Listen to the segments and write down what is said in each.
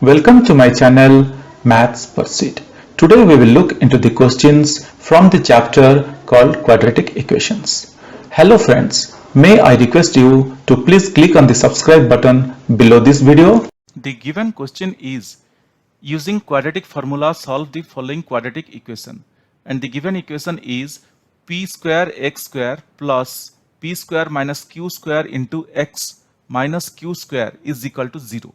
Welcome to my channel Maths Pursuit. Today we will look into the questions from the chapter called Quadratic Equations. Hello friends, may I request you to please click on the subscribe button below this video. The given question is, using quadratic formula solve the following quadratic equation, and the given equation is p square x square plus p square minus q square into x minus q square is equal to 0,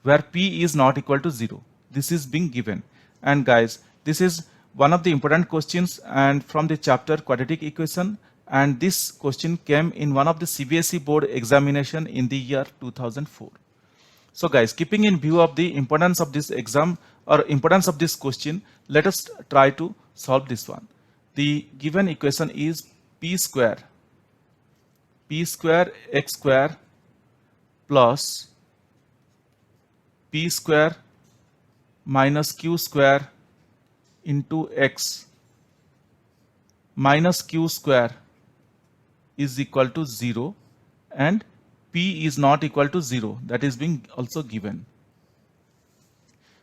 where p is not equal to 0. This is being given, and guys, this is one of the important questions and from the chapter quadratic equation, and this question came in one of the CBSE board examination in the year 2004. So guys, keeping in view of the importance of this exam or importance of this question, let us try to solve this one. The given equation is p square x square plus p square minus q square into x minus q square is equal to 0, and p is not equal to 0, that is being also given.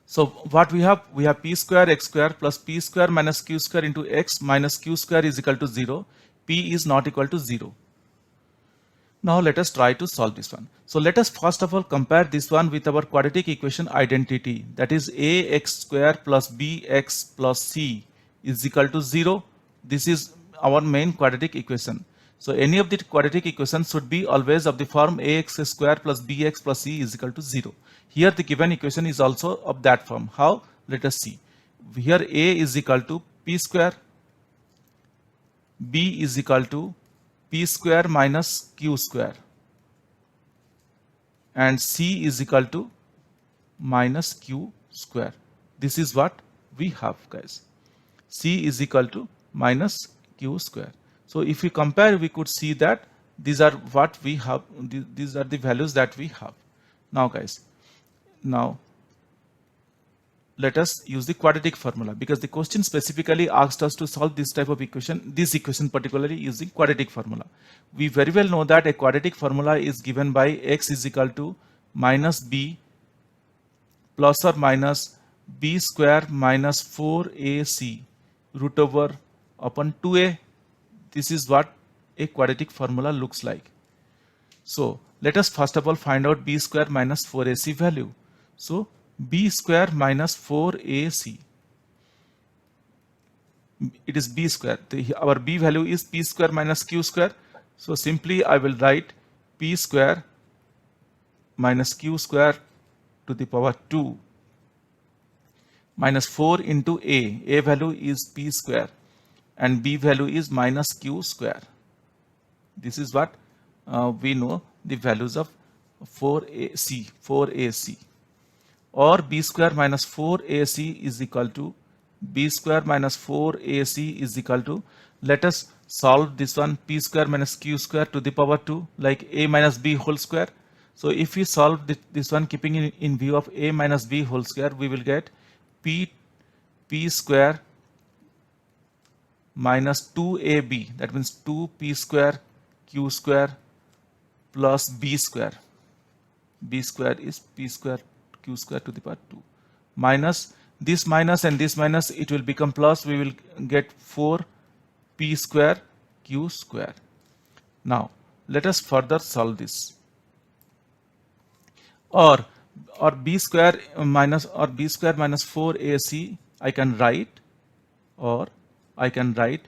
So what we have p square x square plus p square minus q square into x minus q square is equal to 0. P is not equal to 0. Now let us try to solve this one. So let us first of all compare this one with our quadratic equation identity, that is ax square plus bx plus c is equal to 0. This is our main quadratic equation. So any of the quadratic equations should be always of the form ax square plus bx plus c is equal to 0. Here the given equation is also of that form. How? Let us see. Here a is equal to p square, b is equal to p square minus q square, and c is equal to minus q square. This is what we have, guys. C is equal to minus q square. So if we compare, we could see that these are what we have, these are the values that we have. Now guys, now let us use the quadratic formula, because the question specifically asked us to solve this type of equation, this equation particularly using quadratic formula. We very well know that a quadratic formula is given by x is equal to minus b plus or minus b square minus 4ac root over upon 2a. This is what a quadratic formula looks like. So let us first of all find out b square minus 4ac value. So b square minus 4ac, it is b square. Our b value is p square minus q square. So simply I will write p square minus q square to the power 2 minus 4 into a value is p square and b value is minus q square. This is what we know the values of 4ac, or b square minus 4ac is equal to b square minus 4ac is equal to, let us solve this one, p square minus q square to the power 2, like a minus b whole square. So if we solve this one keeping in view of a minus b whole square, we will get p square minus 2ab, that means 2p square q square plus b square. B square is p square q square to the power 2 minus this minus and this minus, it will become plus, we will get 4p square q square. Now let us further solve this. Or b square minus 4ac I can write, or I can write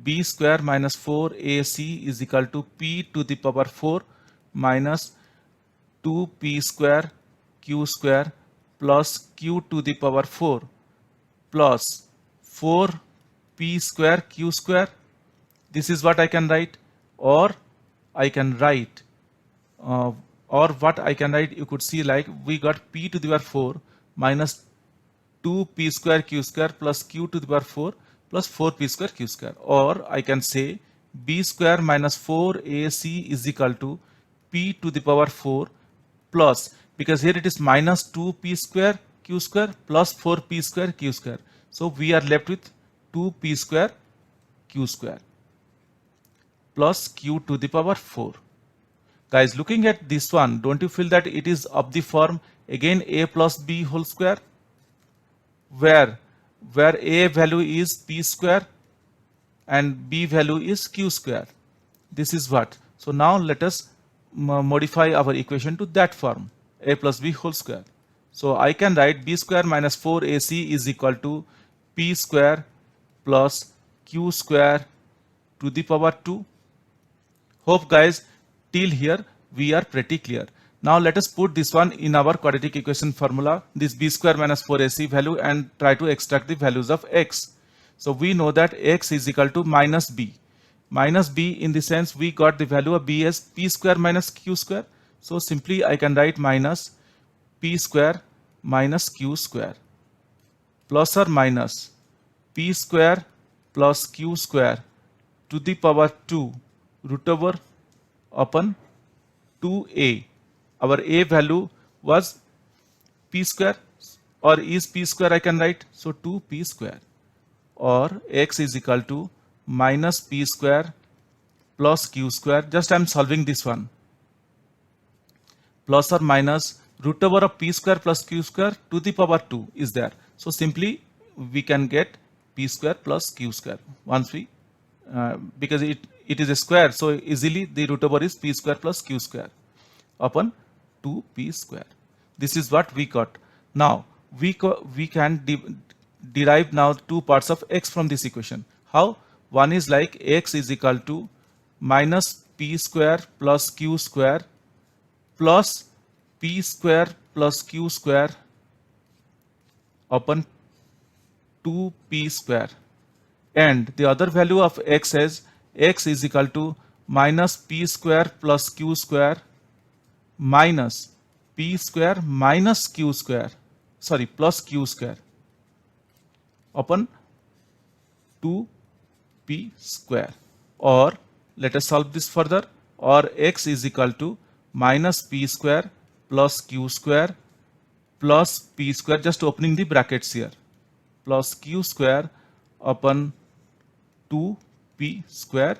b square minus 4ac is equal to p to the power 4 minus 2p square q square plus q to the power 4 plus 4p square q square. This is what I can write. Or I can write you could see, like we got p to the power 4 minus 2p square q square plus q to the power 4 plus 4p square q square. Or I can say b square minus 4ac is equal to p to the power 4 plus, because here it is minus 2p square q square plus 4p square q square. So we are left with 2p square q square plus q to the power 4. Guys, looking at this one, don't you feel that it is of the form again a plus b whole square, where a value is p square and b value is q square. This is what. So now let us modify our equation to that form, a plus b whole square. So I can write b square minus 4ac is equal to p square plus q square to the power 2. Hope guys till here we are pretty clear. Now let us put this one in our quadratic equation formula, this b square minus 4ac value, and try to extract the values of x. So we know that x is equal to minus b. Minus b in the sense we got the value of b as p square minus q square. So simply I can write minus p square minus q square plus or minus p square plus q square to the power 2 root over upon 2a. Our a value was p square, or is p square I can write. So 2p square, or x is equal to minus p square plus q square. Just I am solving this one. Plus or minus root over of p square plus q square to the power 2 is there. So simply we can get p square plus q square once we because it is a square, so easily the root over is p square plus q square upon 2p square. This is what we got. Now we can derive now two parts of x from this equation. How? One is like x is equal to minus p square plus q square plus p square plus q square upon 2p square, and the other value of x as x is equal to minus p square plus q square minus p square minus q square, sorry, plus q square upon 2p square. Or let us solve this further, or x is equal to minus p square plus q square plus p square, just opening the brackets here, plus q square upon 2p square,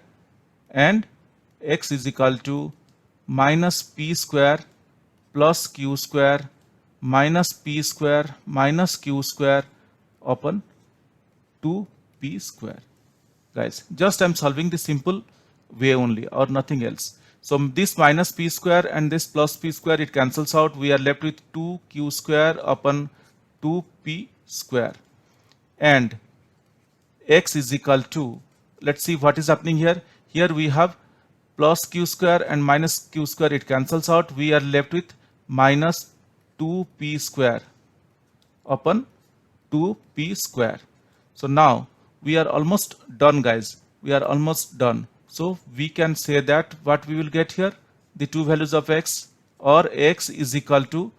and x is equal to minus p square plus q square minus p square minus q square upon 2p square. Guys, just I am solving the simple way only, or nothing else. So this minus p square and this plus p square, it cancels out. We are left with 2q square upon 2p square, and x is equal to, let's see what is happening here. Here we have plus q square and minus q square, it cancels out. We are left with minus 2p square upon 2p square. So now we are almost done, guys. We are almost done. So we can say that what we will get here, the two values of x, or x is equal to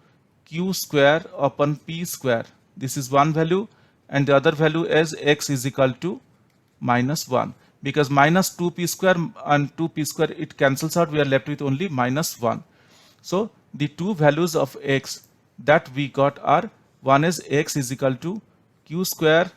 q square upon p square. This is one value, and the other value as x is equal to minus 1, because minus 2p square and 2p square, it cancels out. We are left with only minus 1. So the two values of x that we got are, one is x is equal to q square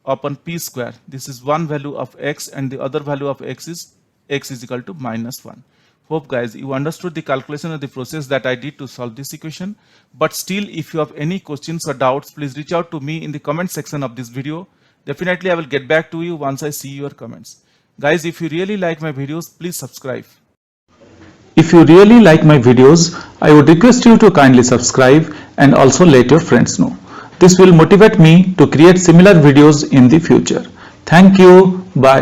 upon p square. This is one value of x, and the other value of x is equal to minus 1. Hope guys you understood the calculation of the process that I did to solve this equation. But still, if you have any questions or doubts, please reach out to me in the comment section of this video. Definitely I will get back to you once I see your comments. Guys, if you really like my videos, please subscribe. If you really like my videos, I would request you to kindly subscribe and also let your friends know. This will motivate me to create similar videos in the future. Thank you. Bye.